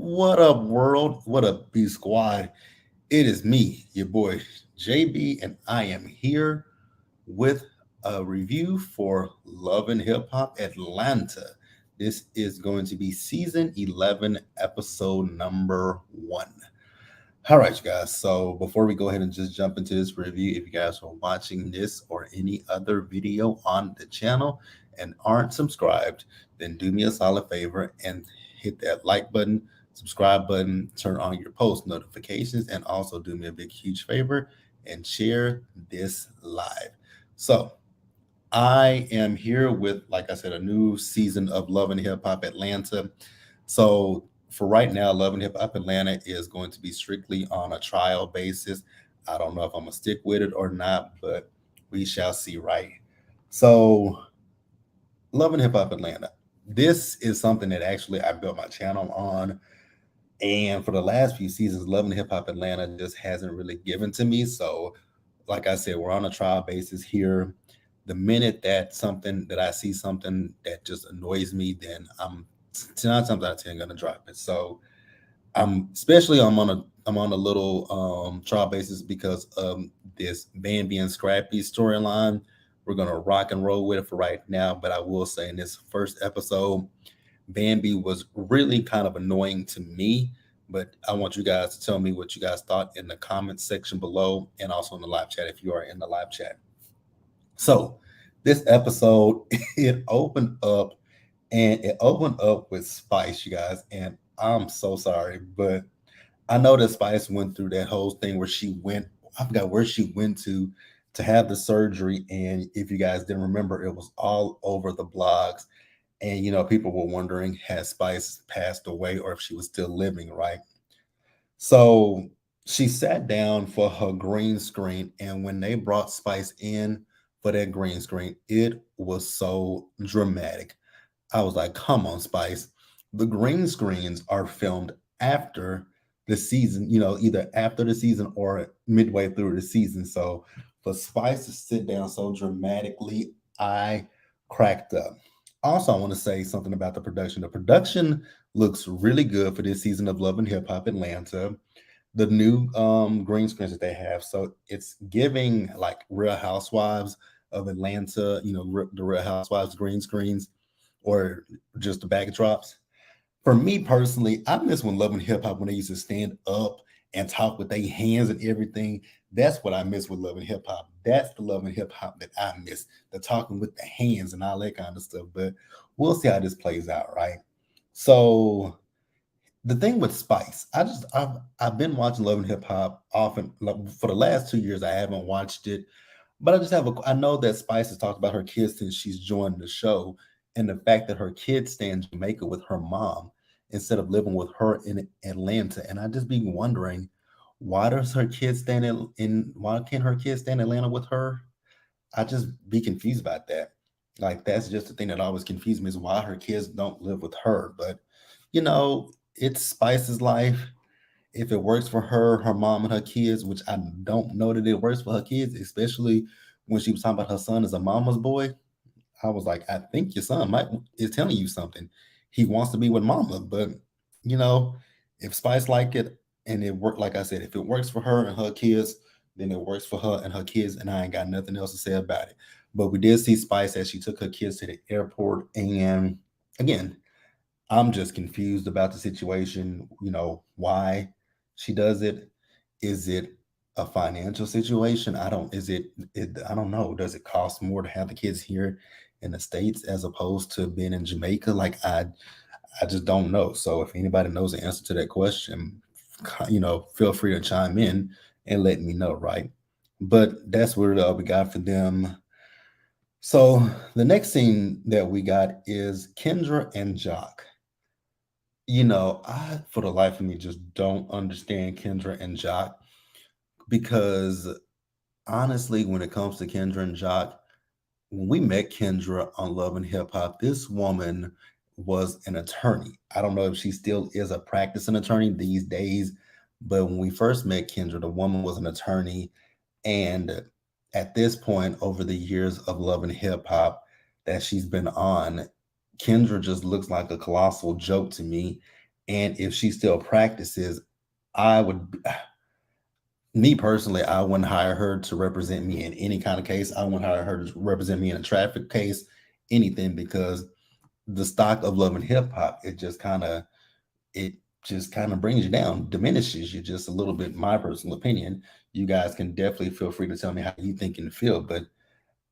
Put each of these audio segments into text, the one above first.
What up, world? What up, B Squad? It is me, your boy JB, and I am here with a review for Love and Hip Hop Atlanta. This is going to be season 11, episode number 1. All right, you guys. So before we go ahead and just jump into this review, if you guys are watching this or any other video on the channel and aren't subscribed, then do me a solid favor and hit that like button, subscribe button, turn on your post notifications, and also do me a big, huge favor and share this live. So I am here with, like I said, a new season of Love and Hip Hop Atlanta. So for right now, Love and Hip Hop Atlanta is going to be strictly on a trial basis. I don't know if I'm gonna stick with it or not, but we shall see, right? So Love and Hip Hop Atlanta. This is something that actually I built my channel on. And for the last few seasons, Love and Hip Hop Atlanta just hasn't really given to me. So, like I said, we're on a trial basis here. The minute that I see something that just annoys me, then I'm 9 times out of 10 gonna drop it. So I'm on a little trial basis because of this Bambi and Scrappy storyline. We're gonna rock and roll with it for right now. But I will say in this first episode, Bambi was really kind of annoying to me. But I want you guys to tell me what you guys thought in the comments section below and also in the live chat if you are in the live chat. So this episode it opened up with Spice, you guys, and I'm so sorry, but I know that Spice went through that whole thing where I forgot where she went to have the surgery, and if you guys didn't remember, it was all over the blogs, and people were wondering had Spice passed away or if she was still living, right? So she sat down for her green screen, and when they brought Spice in for that green screen, it was so dramatic. I was like, come on, Spice. The green screens are filmed after the season, either after the season or midway through the season. So for Spice to sit down so dramatically, I cracked up. Also, I want to say something about the production. The production looks really good for this season of Love and Hip Hop Atlanta. The new green screens that they have, so it's giving like Real Housewives of Atlanta, the Real Housewives green screens or just the backdrops. For me personally, I miss when Love and Hip Hop when they used to stand up and talk with their hands and everything. That's what I miss with Love and Hip Hop. That's the Love and Hip Hop that I miss. The talking with the hands and all that kind of stuff. But we'll see how this plays out, right? So the thing with Spice, I've been watching Love and Hip Hop often like, for the last 2 years. I haven't watched it, but I know that Spice has talked about her kids since she's joined the show, and the fact that her kids stay in Jamaica with her mom instead of living with her in Atlanta. And I just be wondering, why can't her kids stay in Atlanta with her? I just be confused about that. Like that's just the thing that always confused me is why her kids don't live with her. But it's Spice's life. If it works for her, her mom, and her kids, which I don't know that it works for her kids, especially when she was talking about her son as a mama's boy. I was like, I think your son might is telling you something. He wants to be with mama, but you know, if Spice like it and it worked, like I said, if it works for her and her kids, then it works for her and her kids, and I ain't got nothing else to say about it. But we did see Spice as she took her kids to the airport, and again, I'm just confused about the situation. Why she does it. Is it a financial situation? I don't know. Does it cost more to have the kids here in the States as opposed to being in Jamaica? I just don't know. So if anybody knows the answer to that question, feel free to chime in and let me know, right? But that's what we got for them. So the next scene that we got is Kendra and Jock. I for the life of me just don't understand Kendra and Jock because honestly, when it comes to Kendra and Jock, when we met Kendra on Love and Hip Hop, this woman was an attorney. I don't know if she still is a practicing attorney these days, but when we first met Kendra, the woman was an attorney. And at this point, over the years of Love and Hip Hop that she's been on, Kendra just looks like a colossal joke to me. And if she still practices, I would, me personally, I wouldn't hire her to represent me in any kind of case. I wouldn't hire her to represent me in a traffic case, anything, because the stock of love and hip hop, it just kind of brings you down, diminishes you just a little bit. My personal opinion. You guys can definitely feel free to tell me how you think and feel, but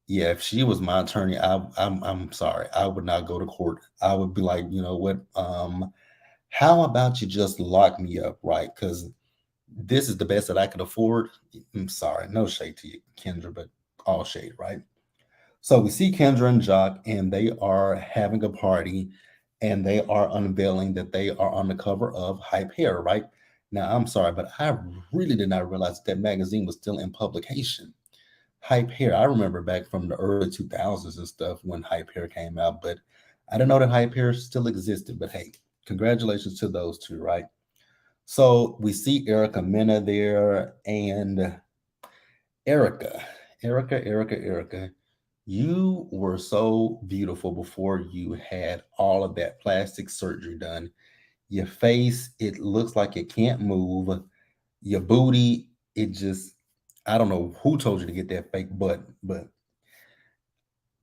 yeah, if she was my attorney, I'm sorry, I would not go to court. I would be like, you know what, how about you just lock me up, right? Because this is the best that I could afford. I'm sorry, no shade to you, Kendra, but all shade, right? So we see Kendra and Jock, and they are having a party, and they are unveiling that they are on the cover of Hype Hair, right? Now, I'm sorry, but I really did not realize that magazine was still in publication. Hype Hair, I remember back from the early 2000s and stuff when Hype Hair came out, but I didn't know that Hype Hair still existed. But hey, congratulations to those two, right? So we see Erica Mena there, and Erica, Erica, you were so beautiful before you had all of that plastic surgery done. Your face, it looks like it can't move. Your booty, it just, I don't know who told you to get that fake butt, but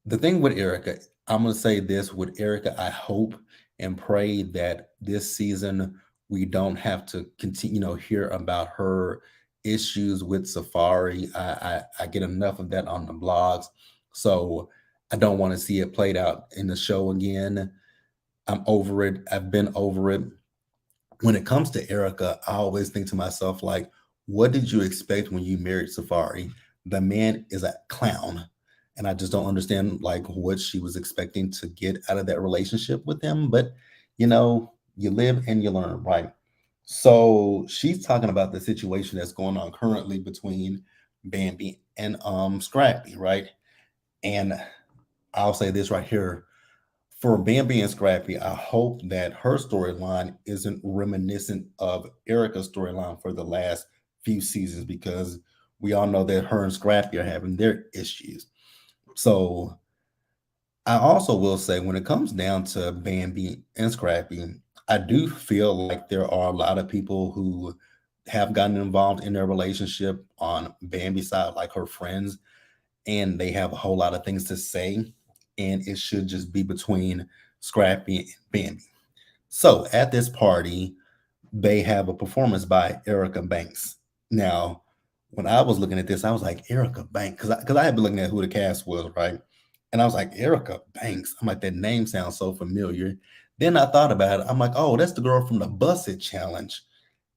the thing with Erica, I'm gonna say this with Erica, I hope and pray that this season we don't have to continue, hear about her issues with Safari. I get enough of that on the blogs, so I don't want to see it played out in the show again. I'm over it. I've been over it. When it comes to Erica, I always think to myself, like, what did you expect when you married Safari? The man is a clown. And I just don't understand like what she was expecting to get out of that relationship with him. But you live and you learn, right? So she's talking about the situation that's going on currently between Bambi and Scrappy, right? And I'll say this right here for Bambi and Scrappy, I hope that her storyline isn't reminiscent of Erica's storyline for the last few seasons because we all know that her and Scrappy are having their issues. So I also will say when it comes down to Bambi and Scrappy, I do feel like there are a lot of people who have gotten involved in their relationship on Bambi's side, like her friends, and they have a whole lot of things to say, and it should just be between Scrappy and Bambi. So at this party, they have a performance by Erica Banks. Now, when I was looking at this, I was like, Erica Banks, because I had been looking at who the cast was, right? And I was like, Erica Banks. I'm like, that name sounds so familiar. Then I thought about it. I'm like, oh, that's the girl from the Busset Challenge.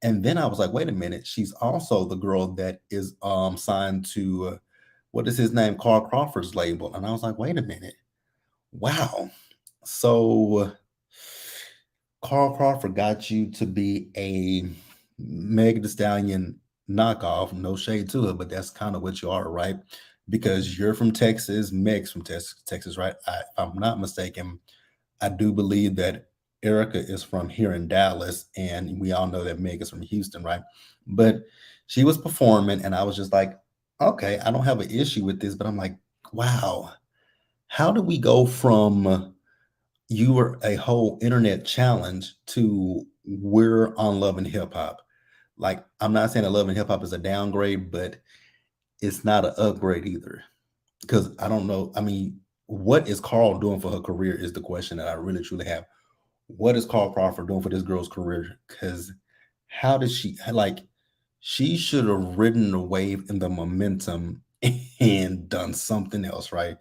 And then I was like, wait a minute, she's also the girl that is signed to what is his name, Carl Crawford's label. And I was like, wait a minute, wow. So Carl Crawford got you to be a Meg the Stallion knockoff. No shade to it, but that's kind of what you are, right? Because you're from Texas, Meg's from Texas, right? If I'm not mistaken, I do believe that Erica is from here in Dallas, and we all know that Meg is from Houston, right? But she was performing, and I was just like, okay, I don't have an issue with this, but I'm like, wow, how do we go from you were a whole internet challenge to we're on Love and Hip Hop? Like, I'm not saying that Love and Hip Hop is a downgrade, but it's not an upgrade either. Because I don't know. I mean, what is Carl doing for her career is the question that I really truly have. What is Carl Crawford doing for this girl's career? Because how did she like? She should have ridden the wave and the momentum and done something else, right?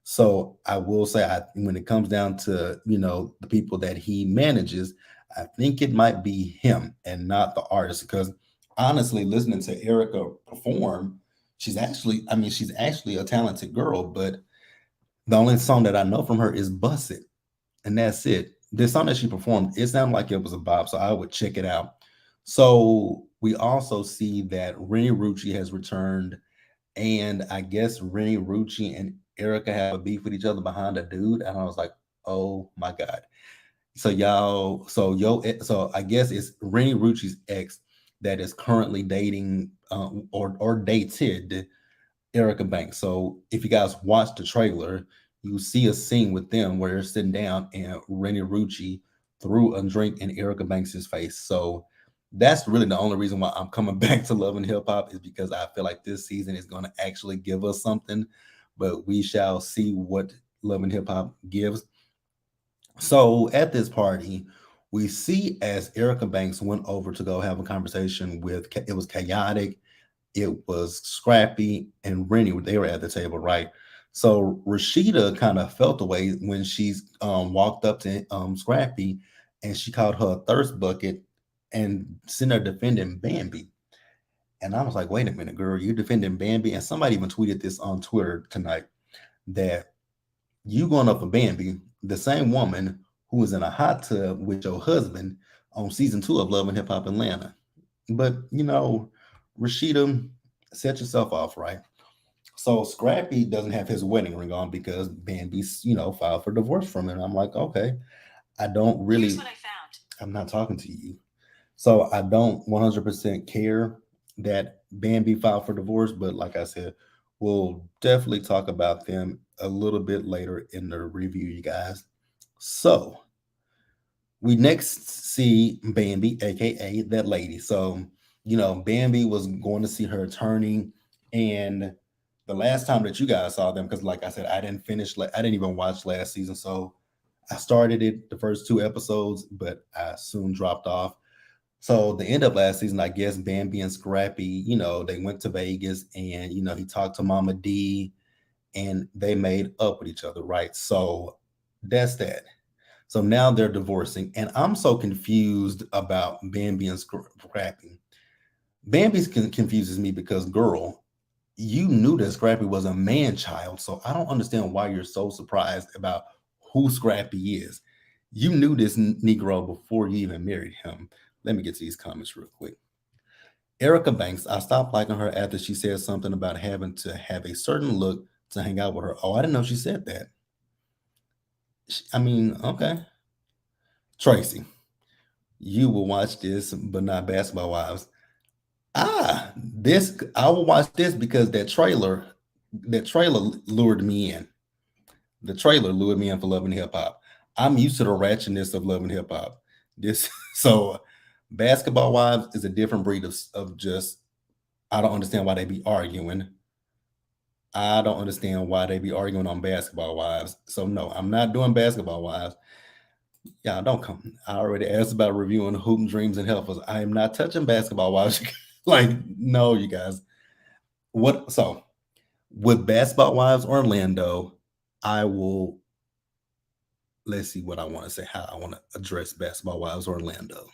So I will say, when it comes down to the people that he manages, I think it might be him and not the artist. Because honestly, listening to Erica perform, she's actually a talented girl, but the only song that I know from her is "Bust It," and that's it. The song that she performed, it sounded like it was a bop, so I would check it out. So we also see that Rennie Rucci has returned, and I guess Rennie Rucci and Erica have a beef with each other behind a dude, and I was like, oh my god. So y'all, so I guess it's Rennie Rucci's ex that is currently dating or dated Erica Banks. So if you guys watch the trailer, you see a scene with them where they're sitting down and Rennie Rucci threw a drink in Erica Banks's face. So that's really the only reason why I'm coming back to Love and Hip Hop, is because I feel like this season is going to actually give us something, but we shall see what Love and Hip Hop gives. So at this party, we see as Erica Banks went over to go have a conversation with, it was chaotic, it was Scrappy and Rennie. They were at the table, right? So Rashida kind of felt the way when she's walked up to Scrappy, and she called her a thirst bucket and sent her defending Bambi. And I was like, wait a minute, girl, you defending Bambi? And somebody even tweeted this on Twitter tonight, that you going up for Bambi, the same woman who was in a hot tub with your husband on season 2 of Love and Hip Hop Atlanta. But Rashida, set yourself off, right? So Scrappy doesn't have his wedding ring on because Bambi's, filed for divorce from him. I'm like, okay, I don't really. Here's what I found. I'm not talking to you. So I don't 100% care that Bambi filed for divorce, but like I said, we'll definitely talk about them a little bit later in the review, you guys. So we next see Bambi, aka that lady. So, Bambi was going to see her attorney, and the last time that you guys saw them, because like I said, I didn't finish, I didn't even watch last season. So I started it the first 2 episodes, but I soon dropped off. So the end of last season, I guess Bambi and Scrappy, they went to Vegas, and he talked to Mama D, and they made up with each other, right? So that's that. So now they're divorcing, and I'm so confused about Bambi and Scrappy. Bambi confuses me because, girl, you knew that Scrappy was a man child, so I don't understand why you're so surprised about who Scrappy is. You knew this Negro before you even married him. Let me get to these comments real quick. Erica Banks, I stopped liking her after she said something about having to have a certain look to hang out with her. Oh, I didn't know she said that. I mean, okay. Tracy, you will watch this, but not Basketball Wives. This I will watch this because that trailer lured me in. The trailer lured me in for Love and Hip Hop. I'm used to the ratchetness of Love and Hip Hop. This so Basketball Wives is a different breed of just, I don't understand why they be arguing. I don't understand why they be arguing on Basketball Wives. So no, I'm not doing Basketball Wives. Yeah, don't come. I already asked about reviewing Hoop Dreams and Helpers. I am not touching Basketball Wives. Like, no, you guys. What? So with Basketball Wives Orlando, I will. Let's see what I want to say. How I want to address Basketball Wives Orlando.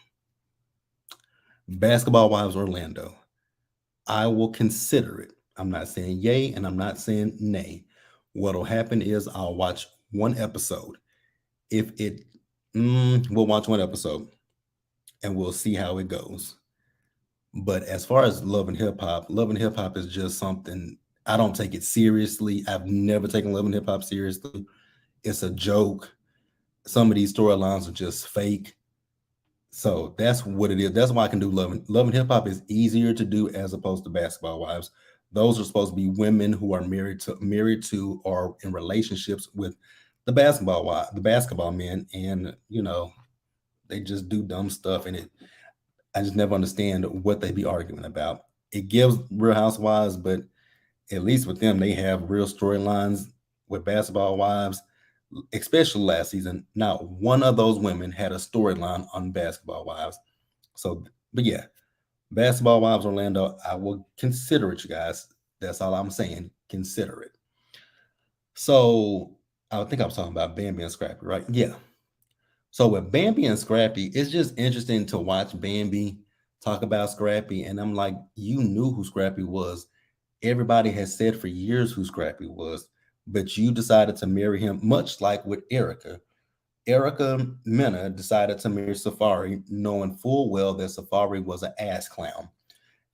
Basketball Wives Orlando. I will consider it. I'm not saying yay and I'm not saying nay. What'll happen is I'll watch one episode. If it, we'll watch one episode and we'll see how it goes. But as far as Love and Hip Hop is just something, I don't take it seriously. I've never taken Love and Hip Hop seriously. It's a joke. Some of these storylines are just fake. So that's what it is. That's why I can do Love and Hip Hop is easier to do as opposed to Basketball Wives. Those are supposed to be women who are married to or in relationships with the basketball men, and they just do dumb stuff, and I just never understand what they be arguing about. It gives Real Housewives, but at least with them, they have real storylines. With Basketball Wives, especially last season, not one of those women had a storyline on Basketball Wives. So, but yeah, Basketball Wives Orlando, I will consider it, you guys. That's all I'm saying. Consider it. So, I think I was talking about Bambi and Scrappy, right? Yeah. So with Bambi and Scrappy, it's just interesting to watch Bambi talk about Scrappy. And I'm like, you knew who Scrappy was. Everybody has said for years who Scrappy was, but you decided to marry him, much like with Erica. Erica Mena decided to marry Safari, knowing full well that Safari was an ass clown.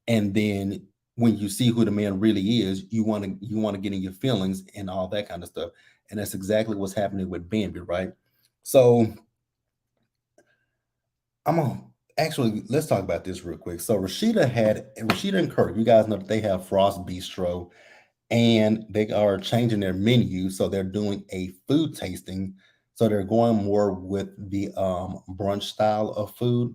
And then when you see who the man really is, you want to get in your feelings and all that kind of stuff. And that's exactly what's happening with Bambi, right? So I'm gonna actually let's talk about this real quick. So Rashida and Kirk, you guys know that they have Frost Bistro, and they are changing their menu. So they're doing a food tasting. So they're going more with the brunch style of food.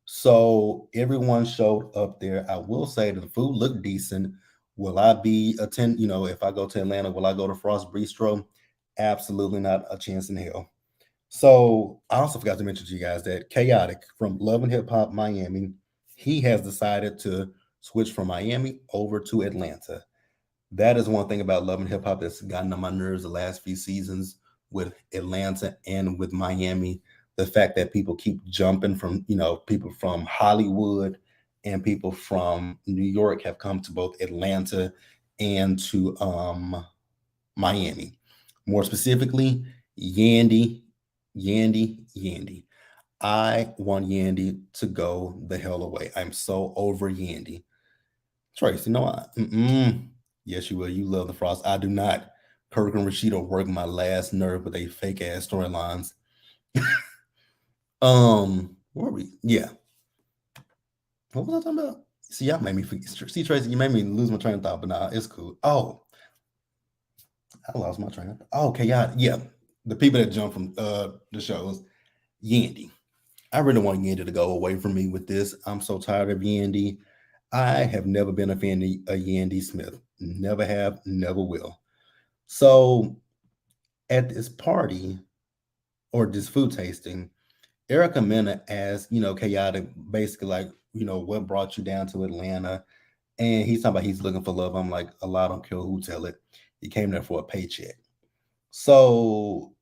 So everyone showed up there. I will say that the food looked decent. Will I be attend? If I go to Atlanta, will I go to Frost Bistro? Absolutely not a chance in hell. So I also forgot to mention to you guys that Chaotic from Love and Hip Hop Miami, he has decided to switch from Miami over to Atlanta. That is one thing about Love and Hip Hop that's gotten on my nerves the last few seasons with Atlanta and with Miami. The fact that people keep jumping from, people from Hollywood and people from New York have come to both Atlanta and to Miami. More specifically, Yandy, Yandy. I want Yandy to go the hell away. I'm so over Yandy. Trace, you know what? Yes, you will. You love the Frost. I do not. Kirk and Rashida work my last nerve with they fake ass storylines. Where were we? Yeah. What was I talking about? See, y'all made me forget. See, Tracy, you made me lose my train of thought, but nah, it's cool. Oh, I lost my train of thought. Oh, okay, yeah. The people that jump from the shows, Yandy. I really want Yandy to go away from me with this. I'm so tired of Yandy. I have never been a fan of Yandy Smith. Never have, never will. So at this party or this food tasting, Erica Mena asked, Chaotic, basically like, what brought you down to Atlanta? And he's talking about he's looking for love. I'm like, Allah, I don't care who tell it. He came there for a paycheck. So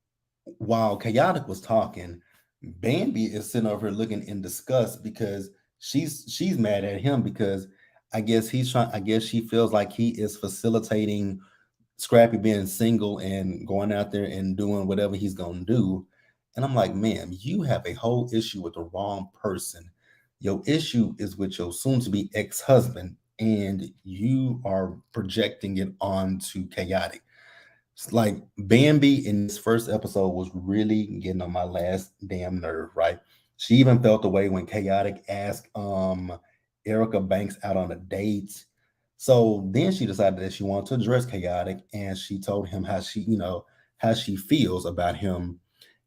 while Chaotic was talking, Bambi is sitting over here looking in disgust because she's mad at him because I guess she feels like he is facilitating Scrappy being single and going out there and doing whatever he's gonna do. And I'm like, ma'am, you have a whole issue with the wrong person. Your issue is with your soon to be ex husband, and you are projecting it onto Chaotic. It's like Bambi in this first episode was really getting on my last damn nerve, right? She even felt the way when Chaotic asked Erica Banks out on a date. So then she decided that she wanted to address Chaotic and she told him how how she feels about him.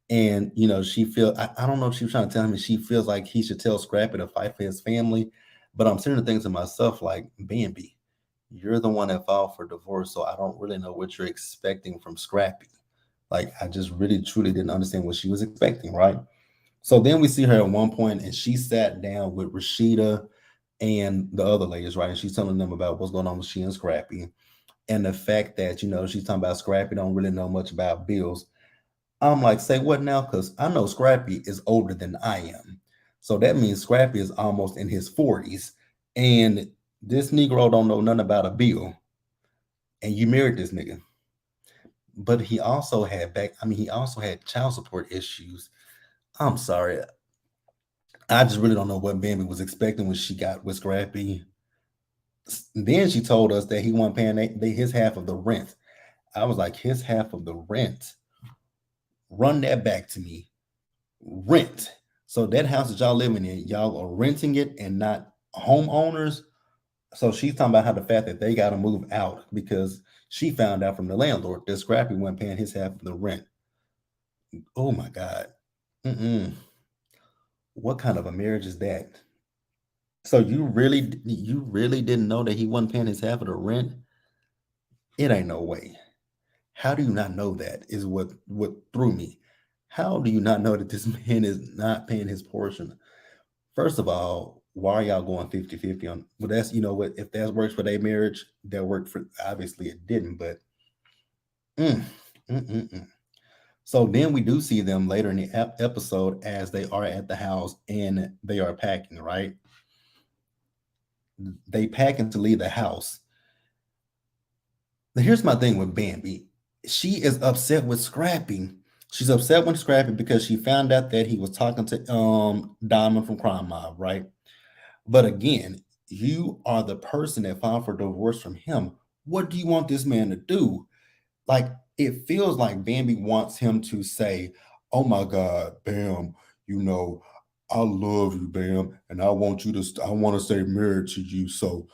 And she feel I don't know if she was trying to tell him that she feels like he should tell Scrappy to fight for his family. But I'm sitting there thinking to myself, like, Bambi, you're the one that filed for divorce, so I don't really know what you're expecting from Scrappy. Like, I just really truly didn't understand what she was expecting, right? So then we see her at one point, and she sat down with Rashida and the other ladies, right? And she's telling them about what's going on with she and Scrappy, and the fact that she's talking about Scrappy don't really know much about bills. I'm like, say what now? Because I know Scrappy is older than I am, so that means Scrappy is almost in his 40s, and this Negro don't know nothing about a bill, and you married this nigga. But he also had he also had child support issues. I'm sorry. I just really don't know what Bambi was expecting when she got with Scrappy. Then she told us that he wasn't paying his half of the rent. I was like, his half of the rent? Run that back to me. Rent. So that house that y'all living in, y'all are renting it and not homeowners. So she's talking about how the fact that they got to move out because she found out from the landlord that Scrappy wasn't paying his half of the rent. Oh my God. Mm-mm. What kind of a marriage is that? So you really didn't know that he wasn't paying his half of the rent? It ain't no way. How do you not know that is what threw me. How do you not know that this man is not paying his portion? First of all, why are y'all going 50-50 on well that's what if that works for their marriage, that worked for obviously it didn't, but mm, mm, mm, mm. So then we do see them later in the episode as they are at the house and they are packing, right? They packing to leave the house. Now, here's my thing with Bambi. She is upset with Scrappy. She's upset with Scrappy because she found out that he was talking to Diamond from Crime Mob, right? But again, you are the person that filed for divorce from him. What do you want this man to do? Like it feels like Bambi wants him to say, "Oh my God, Bam, you know, I love you, Bam, and I want you to. I want to stay married to you. So,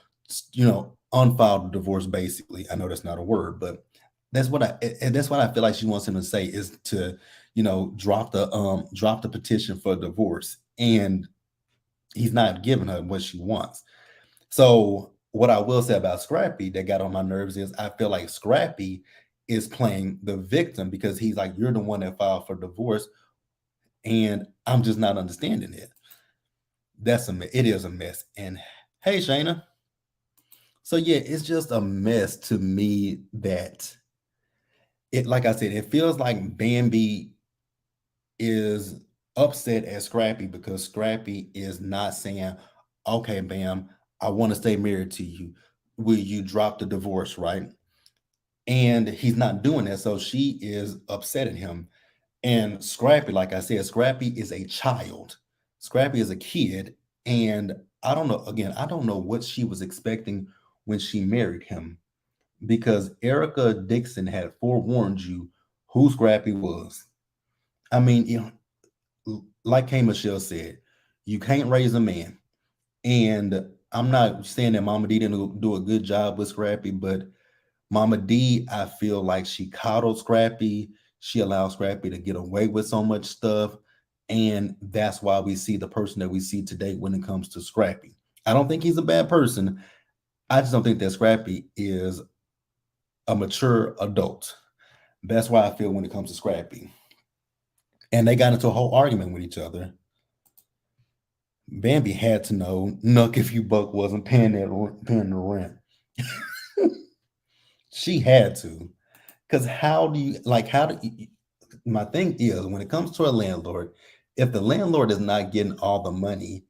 unfiled divorce. Basically, I know that's not a word, but that's what I. And that's what I feel like she wants him to say is to, dropped the petition for divorce, and he's not giving her what she wants. So what I will say about Scrappy that got on my nerves is I feel like Scrappy is playing the victim because he's like, you're the one that filed for divorce, and I'm just not understanding it. It is a mess. And hey, Shayna. So yeah, it's just a mess to me that it, like I said, it feels like Bambi is upset at Scrappy because Scrappy is not saying, okay, Bam, I want to stay married to you. Will you drop the divorce, right? And he's not doing that. So she is upset at him. And Scrappy, like I said, Scrappy is a child. Scrappy is a kid. And I don't know, again, I don't know what she was expecting when she married him because Erica Dixon had forewarned you who Scrappy was. I mean, like K. Michelle said, you can't raise a man. And I'm not saying that Mama D didn't do a good job with Scrappy, but Mama D, I feel like she coddled Scrappy. She allowed Scrappy to get away with so much stuff. And that's why we see the person that we see today when it comes to Scrappy. I don't think he's a bad person. I just don't think that Scrappy is a mature adult. That's why I feel when it comes to Scrappy. And they got into a whole argument with each other. Bambi had to know Nuck if you buck wasn't paying the rent. She had to. Because how do you like how do you, my thing is when it comes to a landlord, if the landlord is not getting all the money,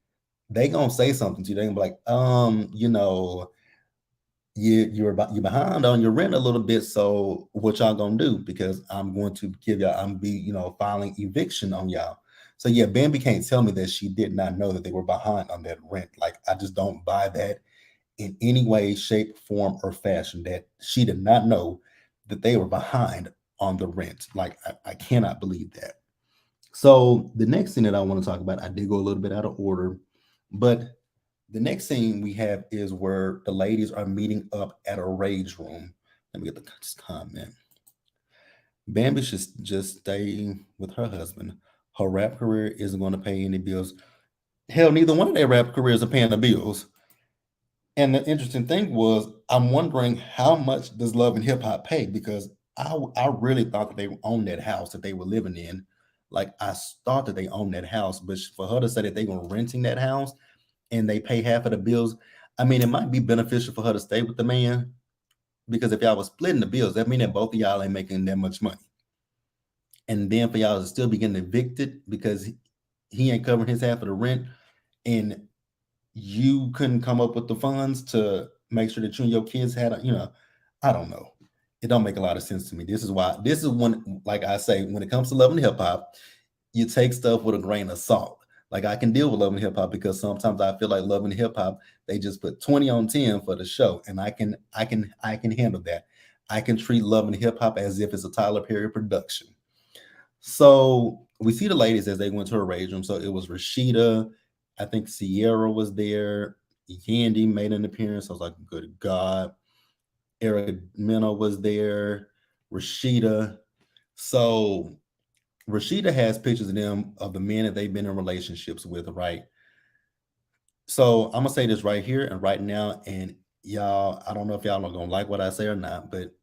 they gonna say something to you. They gonna be like, you're behind on your rent a little bit. So what y'all gonna do? Because I'm going to give y'all, I'm be filing eviction on y'all. So yeah, Bambi can't tell me that she did not know that they were behind on that rent. Like I just don't buy that in any way, shape, form, or fashion that she did not know that they were behind on the rent. Like I cannot believe that. So the next thing that I want to talk about, I did go a little bit out of order, but the next thing we have is where the ladies are meeting up at a rage room. Let me get this comment. Bambi should just stay with her husband. Her rap career isn't going to pay any bills. Hell, neither one of their rap careers are paying the bills. And the interesting thing was, I'm wondering how much does Love and Hip Hop pay? Because I really thought that they owned that house that they were living in. Like thought that they owned that house, but for her to say that they were renting that house and they pay half of the bills, I mean, it might be beneficial for her to stay with the man because if y'all was splitting the bills, that mean that both of y'all ain't making that much money. And then for y'all to still be getting evicted because he ain't covering his half of the rent, and you couldn't come up with the funds to make sure that you and your kids had I don't know. It don't make a lot of sense to me. This is when, like I say, when it comes to Love and Hip Hop, you take stuff with a grain of salt. Like I can deal with Love and Hip Hop because sometimes I feel like Love and Hip Hop, they just put 20 on 10 for the show. And I can handle that. I can treat Love and Hip Hop as if it's a Tyler Perry production. So we see the ladies as they went to a rage room. So it was Rashida, I think Sierra was there, Yandy made an appearance. I was like, good God. Erica Mena was there, Rashida. So Rashida has pictures of them of the men that they've been in relationships with, right? So I'm gonna say this right here and right now, and y'all, I don't know if y'all are gonna like what I say or not, but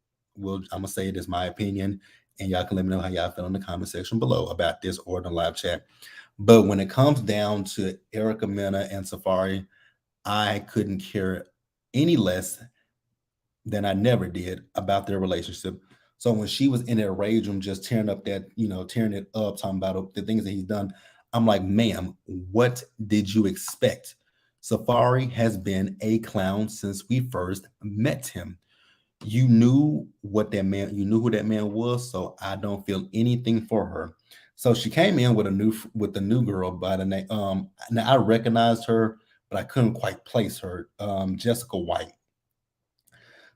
I'm gonna say it is my opinion, and y'all can let me know how y'all feel in the comment section below about this or in the live chat. But when it comes down to Erica Mena and Safari, I couldn't care any less than I never did about their relationship. So when she was in that rage room, just tearing up tearing it up, talking about the things that he's done, I'm like, ma'am, what did you expect? Safari has been a clown since we first met him. You knew who that man was, so I don't feel anything for her. So she came in with the new girl by the name. Now I recognized her, but I couldn't quite place her. Jessica White.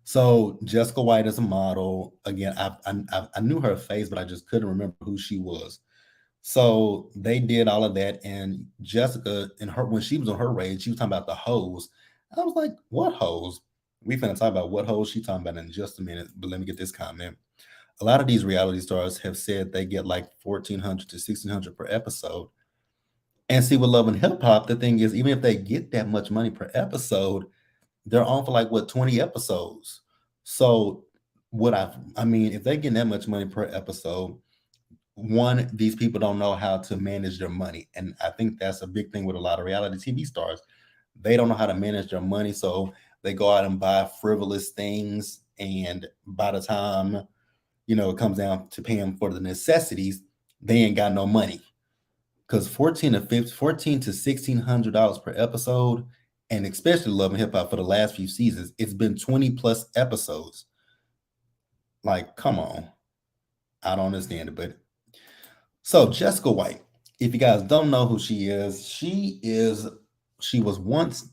So Jessica White is a model. Again, I knew her face, but I just couldn't remember who she was. So they did all of that, and Jessica and her when she was on her rage, she was talking about the hoes. I was like, "What hoes?" We finna talk about what hoes she talking about in just a minute. But let me get this comment. A lot of these reality stars have said they get like 1,400 to 1,600 per episode. And see, with Love and Hip Hop, the thing is, even if they get that much money per episode, they're on for like what 20 episodes. So I mean, if they're getting that much money per episode, one, these people don't know how to manage their money. And I think that's a big thing with a lot of reality TV stars. They don't know how to manage their money. So they go out and buy frivolous things. And by the time, it comes down to paying for the necessities, they ain't got no money. Because 14 to $1,600 per episode, and especially Love and Hip Hop for the last few seasons, it's been 20 plus episodes. Like, come on. I don't understand it. But so Jessica White, if you guys don't know who she was once,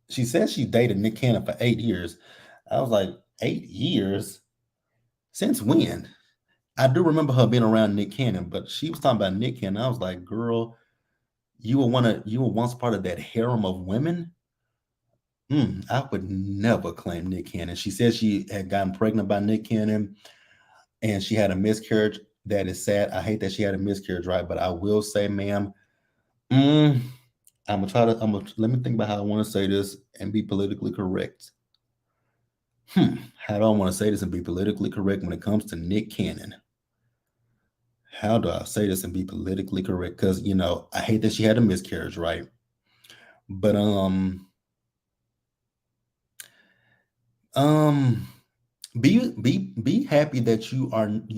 she said she dated Nick Cannon for 8 years. I was like, 8 years? Since when? I do remember her being around Nick Cannon, but she was talking about Nick Cannon. I was like, girl, you were once part of that harem of women. I would never claim Nick Cannon. She said she had gotten pregnant by Nick Cannon and she had a miscarriage. That is sad. I hate that she had a miscarriage, right? But I will say, ma'am, mm, let me think about how I want to say this and be politically correct. How do I want to say this and be politically correct when it comes to Nick Cannon? How do I say this and be politically correct? Because, I hate that she had a miscarriage, right? But, um, be happy that you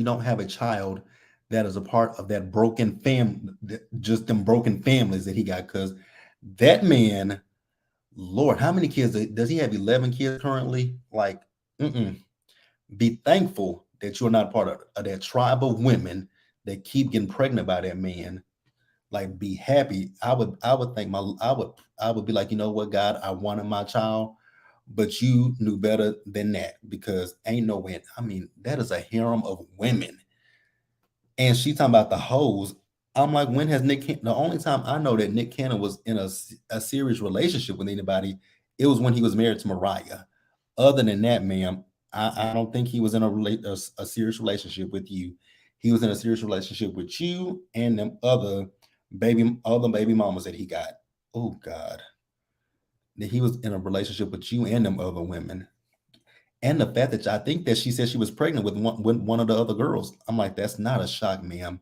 don't have a child that is a part of that broken family, just them broken families that he got. Because that man, Lord, how many kids does he have? 11 kids currently. Like, be thankful that you're not part of that tribe of women that keep getting pregnant by that man. Like, be happy. I would think I would be like, you know what, God, I wanted my child, but you knew better than that because ain't no way. I mean, that is a harem of women. And she talking about the hoes. I'm like, when has the only time I know that Nick Cannon was in a serious relationship with anybody, it was when he was married to Mariah. Other than that, ma'am, I don't think he was in a serious relationship with you. He was in a serious relationship with you and them other baby mamas that he got. Oh God, that he was in a relationship with you and them other women. And the fact that I think that she said she was pregnant with one of the other girls. I'm like, that's not a shock, ma'am.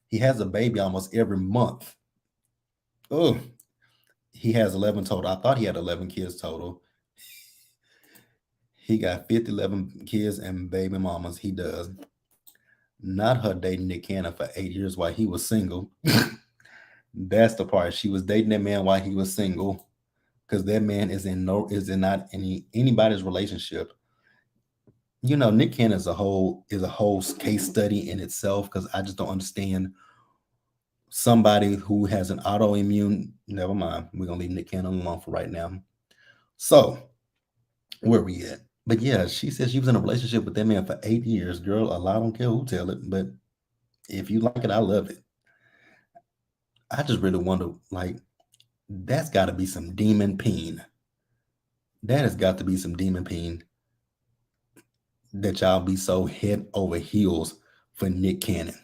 He has a baby almost every month. Oh, he has 11 total. I thought he had 11 kids total. He got 11 kids and baby mamas. He does. Not her dating Nick Cannon for 8 years while he was single. That's the part. She was dating that man while he was single because that man is in not anybody's relationship. Nick Cannon is a whole case study in itself because I just don't understand somebody who has an autoimmune. Never mind. We're gonna leave Nick Cannon alone for right now. So where we at? But yeah, she said she was in a relationship with that man for 8 years. Girl, a lot don't care who tell it, but if you like it, I love it. I just really wonder, like, that's got to be some demon peen. That has got to be some demon peen that y'all be so head over heels for Nick Cannon.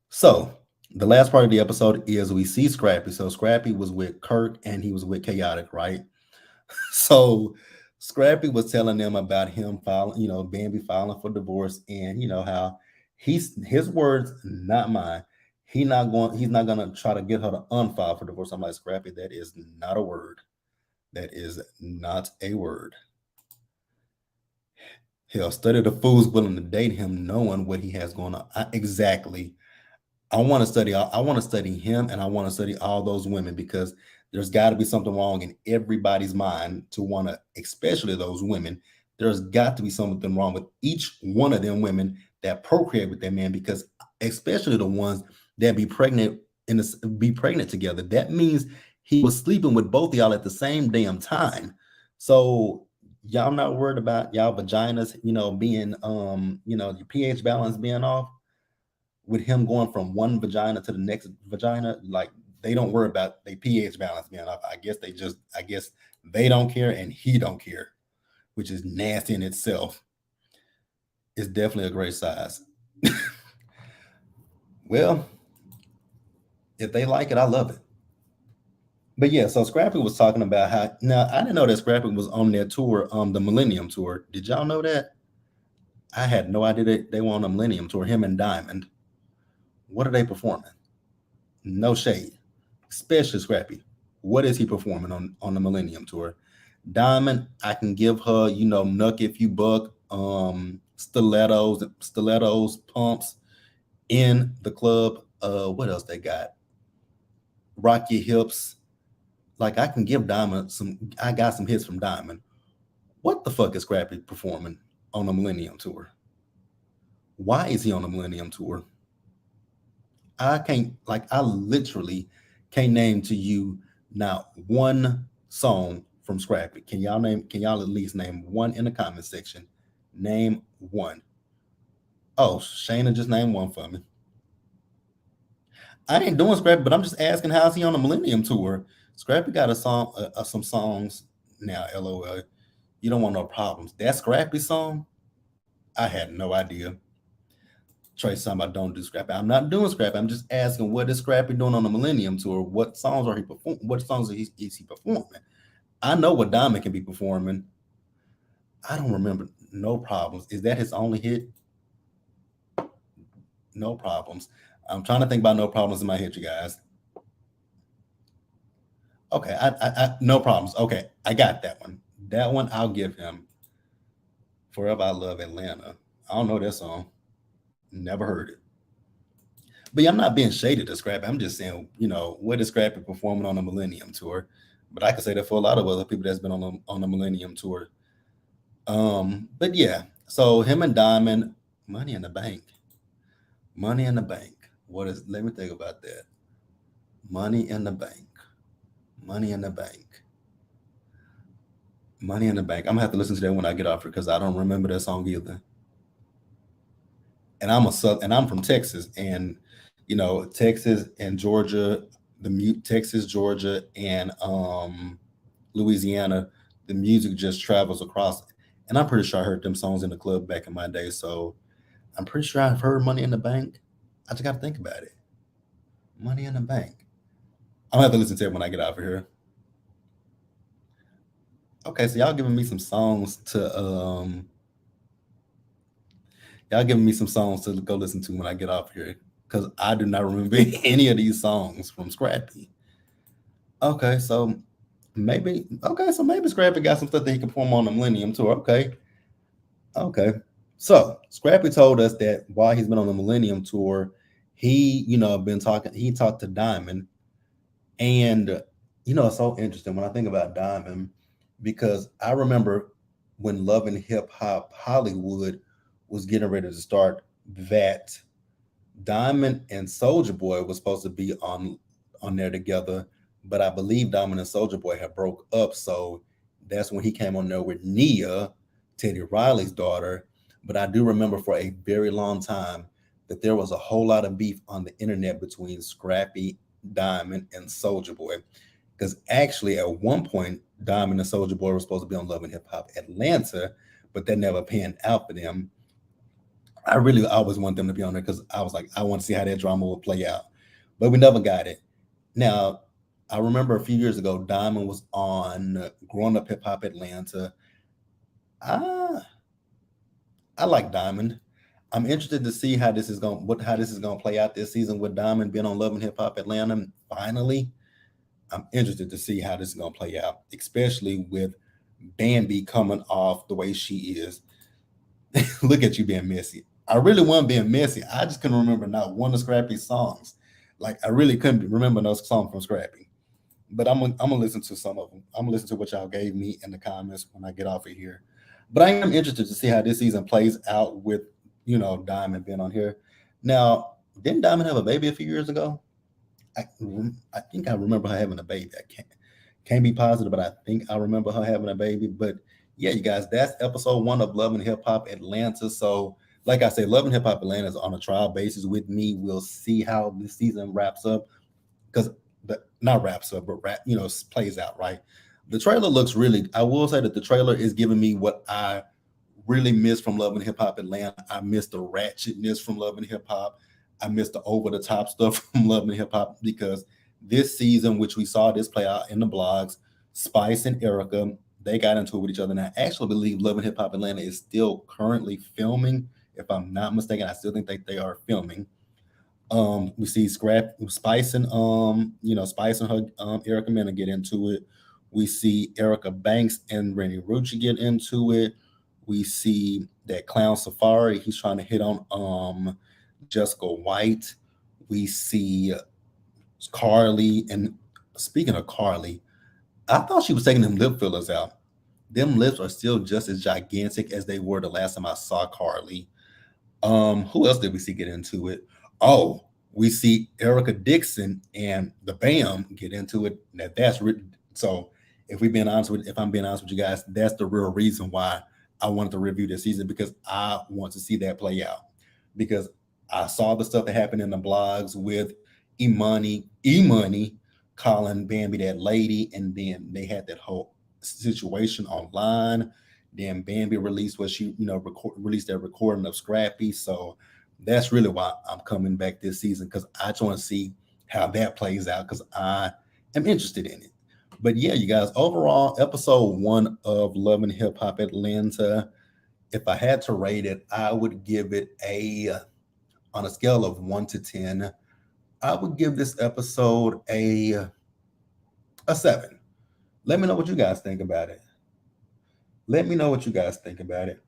So the last part of the episode is we see Scrappy. So Scrappy was with Kirk and he was with Chaotic, right? So Scrappy was telling them about him filing, Bambi filing for divorce, and how his words, not mine. He's not gonna try to get her to unfile for divorce. I'm like, Scrappy, that is not a word. That is not a word. Hell, study the fools willing to date him, knowing what he has going on. Exactly. I want to study him and I want to study all those women because there's got to be something wrong in everybody's mind to want to, especially those women. There's got to be something wrong with each one of them women that procreate with that man because especially the ones that be pregnant together. That means he was sleeping with both of y'all at the same damn time. So y'all not worried about y'all vaginas, being your pH balance being off with him going from one vagina to the next vagina, like they don't worry about their pH balance being off. I guess they don't care and he don't care, which is nasty in itself. It's definitely a great size. Well, if they like it, I love it. But yeah, so Scrappy was talking about how now I didn't know that Scrappy was on their tour, the Millennium Tour. Did y'all know that? I had no idea they were on a Millennium Tour. Him and Diamond. What are they performing? No shade, especially Scrappy. What is he performing on the Millennium Tour? Diamond, I can give her, Nuck if you buck, stilettos, pumps in the club. What else they got? Rock your hips. Like I can give Diamond some. I got some hits from Diamond. What the fuck is Scrappy performing on the Millennium Tour? Why is he on the Millennium Tour? I can't, like, I literally can't name to you now one song from Scrappy. Can y'all at least name one in the comment section? Name one. Oh, Shayna just named one for me. I ain't doing Scrappy, but I'm just asking how's he on the Millennium Tour? Scrappy got a song, some songs now, LOL. You don't want no problems. That Scrappy song, I had no idea. Trey something I don't do Scrappy. I'm not doing Scrappy. I'm just asking what is Scrappy doing on the Millennium Tour? What songs are he performing? What songs is he performing? I know what Diamond can be performing. I don't remember. No problems. Is that his only hit? No problems. I'm trying to think about no problems in my head, you guys. Okay, no problems. Okay, I got that one. That one I'll give him. Forever I Love Atlanta. I don't know that song. Never heard it. But yeah, I'm not being shaded to Scrappy. I'm just saying, what is Scrappy performing on the Millennium Tour? But I could say that for a lot of other people that's been on the Millennium Tour. But yeah, so him and Diamond, Money in the Bank, Money in the Bank. What is? Let me think about that. Money in the Bank, Money in the Bank, Money in the Bank. I'm gonna have to listen to that when I get off here because I don't remember that song either. And I'm from Texas, and Texas and Georgia, Texas, Georgia, and Louisiana, the music just travels across. And I'm pretty sure I heard them songs in the club back in my day, so I'm pretty sure I've heard Money in the Bank. I just got to think about it. Money in the Bank. I'm gonna have to listen to it when I get out of here. Okay, so y'all giving me some songs to go listen to when I get off here because I do not remember any of these songs from Scrappy. Okay, so maybe Scrappy got some stuff that he can perform on the Millennium Tour. Okay. So Scrappy told us that while he's been on the Millennium Tour, he talked to Diamond, and it's so interesting when I think about Diamond because I remember when Love and Hip Hop Hollywood was getting ready to start that Diamond and Soldier Boy was supposed to be on there together, but I believe Diamond and Soldier Boy had broke up, so that's when he came on there with Nia, Teddy Riley's daughter. But I do remember for a very long time that there was a whole lot of beef on the internet between Scrappy, Diamond, and Soldier Boy. Because actually, at one point, Diamond and Soldier Boy were supposed to be on Love and Hip Hop Atlanta, but that never panned out for them. I really always want them to be on there because I was like, I want to see how that drama will play out. But we never got it. Now, I remember a few years ago, Diamond was on Growing Up Hip Hop Atlanta. Ah, I like Diamond. I'm interested to see how this is going to play out this season with Diamond being on Love and Hip Hop Atlanta. Finally, I'm interested to see how this is going to play out, especially with Bambi coming off the way she is. Look at you being messy. I really wasn't being messy. I just couldn't remember not one of Scrappy's songs. Like I really couldn't remember no song from Scrappy. But I'm gonna listen to some of them. I'm gonna listen to what y'all gave me in the comments when I get off of here. But I am interested to see how this season plays out with Diamond being on here. Now, didn't Diamond have a baby a few years ago? I I think I remember her having a baby. I can't be positive, but I think I remember her having a baby. But yeah, you guys, that's episode 1 of Love and Hip Hop Atlanta. So, like I said, Love and Hip Hop Atlanta is on a trial basis with me. We'll see how this season wraps up because not wraps up, but plays out right. The trailer looks really. I will say that the trailer is giving me what I really missed from Love and Hip Hop Atlanta. I missed the ratchetness from Love and Hip Hop. I missed the over the top stuff from Love and Hip Hop because this season, which we saw this play out in the blogs, Spice and Erica, they got into it with each other. And I actually believe Love and Hip Hop Atlanta is still currently filming. If I'm not mistaken, I still think they are filming. We see Spice and Spice and her Erica Mena get into it. We see Erica Banks and Rennie Rucci get into it. We see that Clown Safari, he's trying to hit on Jessica White. We see Carly, and speaking of Carly, I thought she was taking them lip fillers out. Them lips are still just as gigantic as they were the last time I saw Carly. Who else did we see get into it? Oh, we see Erica Dixon and the Bam get into it. That's written. So if I'm being honest with you guys, that's the real reason why I wanted to review this season, because I want to see that play out. Because I saw the stuff that happened in the blogs with E Money calling Bambi that lady, and then they had that whole situation online. Then Bambi released what she, released that recording of Scrappy. So that's really why I'm coming back this season, because I just want to see how that plays out, because I am interested in it. But yeah, you guys, overall, episode 1 of Love and Hip Hop Atlanta, if I had to rate it, I would give it on a scale of 1 to 10, I would give this episode a 7. Let me know what you guys think about it. Let me know what you guys think about it.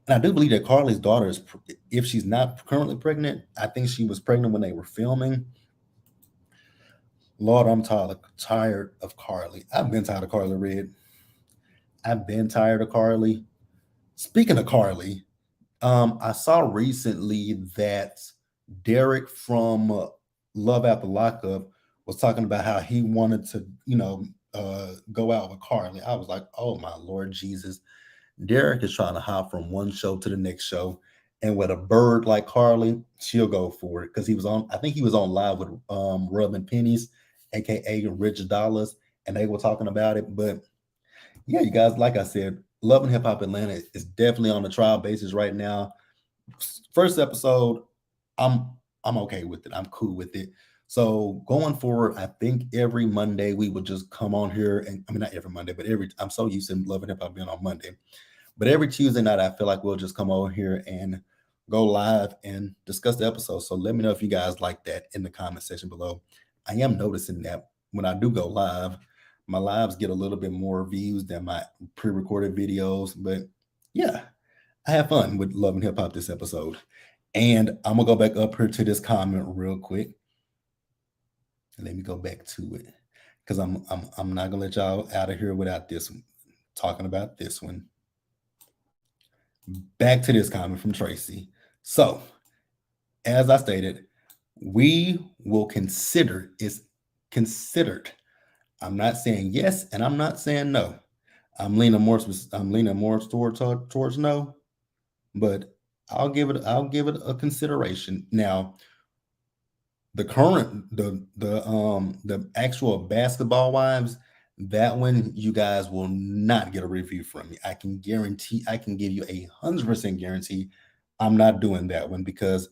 And I do believe that Carly's daughter is, if she's not currently pregnant, I think she was pregnant when they were filming. Lord, I'm tired of Carly. I've been tired of Carly Red. I've been tired of Carly. Speaking of Carly, I saw recently that Derek from Love After Lockup was talking about how he wanted to, go out with Carly. I was like, oh my Lord Jesus. Derek is trying to hop from one show to the next show. And with a bird like Carly, she'll go for it. Because I think he was on live with Rubbing Pennies, aka Rich Dollars, and they were talking about it. But yeah, you guys, like I said, Love and Hip Hop Atlanta is definitely on the trial basis right now. First episode, I'm okay with it. I'm cool with it. So going forward, I think every Monday we would just come on here, and I mean not every Monday, but I'm so used to Love and Hip Hop being on Monday. But every Tuesday night, I feel like we'll just come over here and go live and discuss the episode. So let me know if you guys like that in the comment section below. I am noticing that when I do go live, my lives get a little bit more views than my pre-recorded videos. But yeah, I have fun with Love and Hip Hop this episode. And I'm gonna go back up here to this comment real quick. Let me go back to it, because I'm not gonna let y'all out of here without this one. Talking about this one. Back to this comment from Tracy. So, as I stated, we will consider, it's considered. I'm not saying yes, and I'm not saying no. I'm leaning more towards no, but I'll give it a consideration. Now, the actual Basketball Wives, that one you guys will not get a review from me. I can give you 100% guarantee I'm not doing that one, because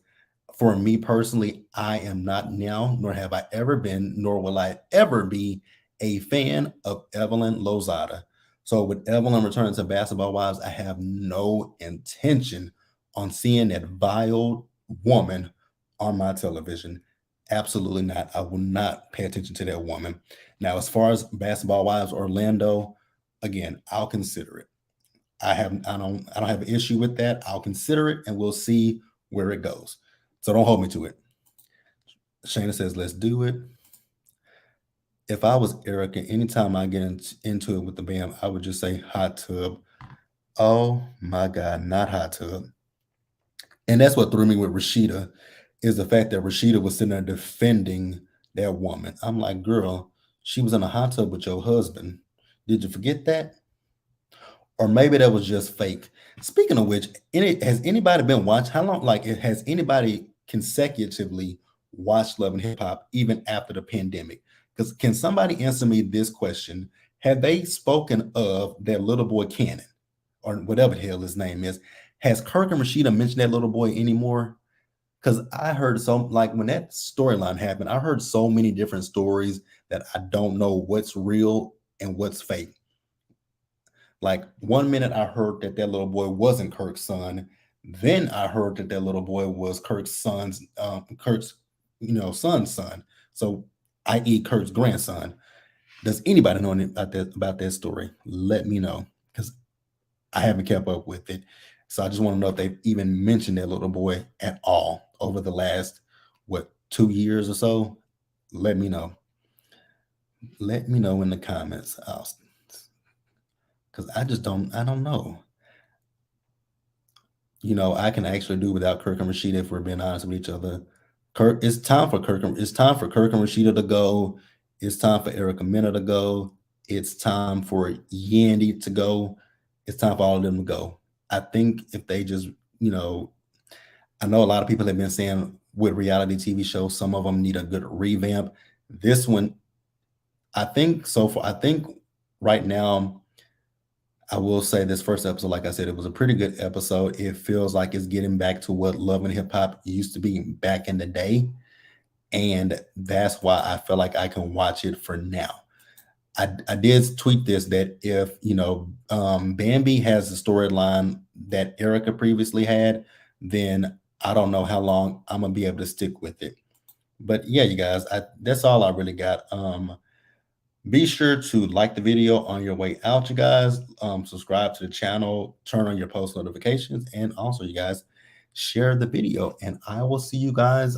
for me personally, I am not now, nor have I ever been, nor will I ever be a fan of Evelyn Lozada. So with Evelyn returning to Basketball Wives, I have no intention on seeing that vile woman on my television. Absolutely not. I will not pay attention to that woman. Now, as far as Basketball Wives Orlando, again, I'll consider it. I don't have an issue with that. I'll consider it, and we'll see where it goes. So don't hold me to it. Shayna says, let's do it. If I was Erica, anytime I get into it with the Bam, I would just say hot tub. Oh my God, not hot tub. And that's what threw me with Rashida, is the fact that Rashida was sitting there defending that woman. I'm like, girl, she was in a hot tub with your husband. Did you forget that? Or maybe that was just fake. Speaking of which, has anybody been watched? How long? Like, has anybody consecutively watched Love and Hip Hop even after the pandemic? Because can somebody answer me this question? Have they spoken of their little boy Cannon? or whatever the hell his name is. Has Kirk and Rashida mentioned that little boy anymore? Because I heard so, like, when that storyline happened, I heard so many different stories that I don't know what's real and what's fake. Like, one minute I heard that that little boy wasn't Kirk's son, then I heard that that little boy was Kirk's son's son. So, i.e., Kirk's grandson. Does anybody know anything about that story? Let me know, because I haven't kept up with it. So I just want to know if they've even mentioned that little boy at all over the last, what, 2 years or so. Let me know. Let me know in the comments, because I don't know. I can actually do without Kirk and Rashida if we're being honest with each other. It's time for Kirk and Rashida to go. It's time for Erica Mena to go. It's time for Yandy to go. It's time for all of them to go. I think if they just, you know, I know a lot of people have been saying with reality TV shows, some of them need a good revamp. This one, I think so far, I think right now, I will say this first episode, like I said, it was a pretty good episode. It feels like it's getting back to what Love and Hip Hop used to be back in the day. And that's why I feel like I can watch it for now. I did tweet this that if Bambi has the storyline that Erica previously had, then I don't know how long I'm gonna be able to stick with it. But yeah, you guys, that's all I really got. Be sure to like the video on your way out, you guys. Subscribe to the channel, turn on your post notifications, and also, you guys, share the video. And I will see you guys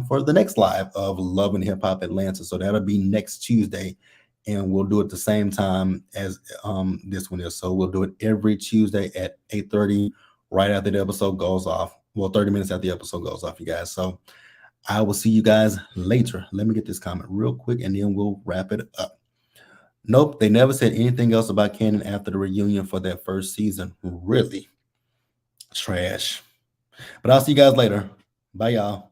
for the next live of Love and Hip Hop Atlanta. So that'll be next Tuesday, and we'll do it the same time as this one is. So we'll do it every Tuesday at 8:30, right after the episode goes off. Well, 30 minutes after the episode goes off, you guys. So I will see you guys later. Let me get this comment real quick, and then we'll wrap it up. Nope, they never said anything else about Cannon after the reunion for that first season. Really? Trash. But I'll see you guys later. Bye, y'all.